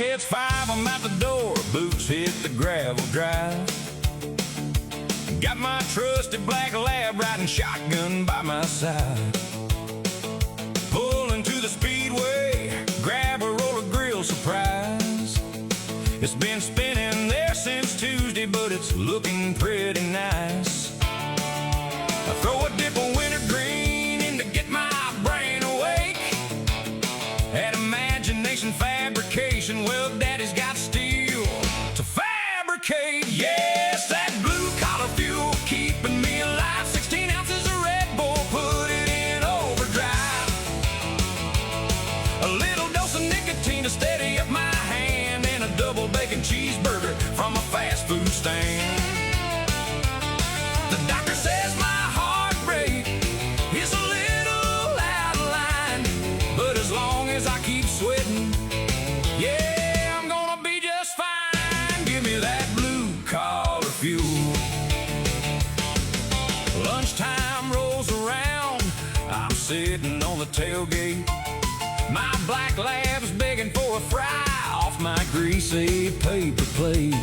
Bulkheads, 5, I'm out the door. Boots hit the gravel drive. Got my trusty black lab riding shotgun by my side. Pulling to the speedway, grab a roller grill surprise. It's been spinning there since Tuesday, but it's looking pretty nice. I throw a dip of wintergreen in to get my brain awake. At Imagination Fabrication, well, Daddy's got steel to fabricate. Yes, that blue-collar fuel keeping me alive. 16 ounces of Red Bull, put it in overdrive. A little dose of nicotine to steady up my hand, and a double bacon cheeseburger from a fast food stand. The doctor says my heart rate is a little out of line, but as long as I keep sweating, yeah, I'm gonna be just fine. Give me that blue-collar fuel. Lunchtime rolls around, I'm sitting on the tailgate. My black lab's begging for a fry off my greasy paper plate.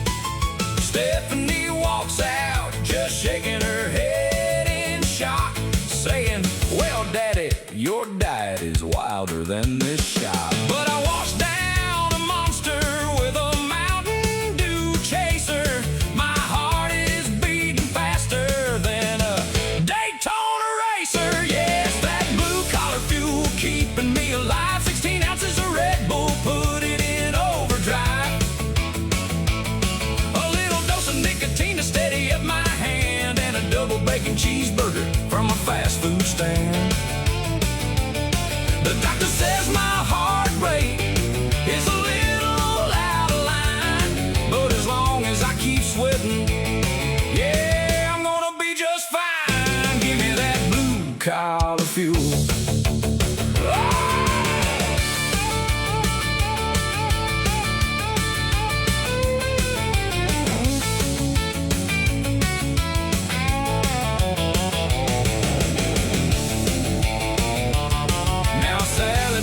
Stephanie walks out, just shaking her head in shock, saying, well, Daddy, your diet is wilder than this shop. But I washed down a monster with a Mountain Dew chaser. My heart is beating faster than a Daytona racer. Yes, that blue-collar fuel keeping me alive. 16 ounces of Red Bull, put it in overdrive. A little dose of nicotine to steady up my hand, and a double bacon cheeseburger from a fast food stand. The doctor says my heart rate is a little out of line, but as long as I keep sweating, yeah, I'm gonna be just fine. Give me that blue-collar fuel.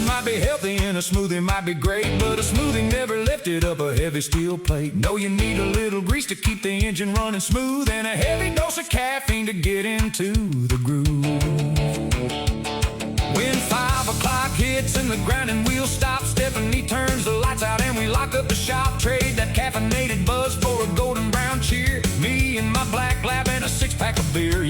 Might be healthy and a smoothie might be great, but a smoothie never lifted up a heavy steel plate. No, you need a little grease to keep the engine running smooth, and a heavy dose of caffeine to get into the groove. When 5 o'clock hits and the grinding wheels stop, Stephanie turns the lights out and we lock up the shop. Trade that caffeinated buzz for a golden brown cheer. Me and my black lab and a 6-pack of beer.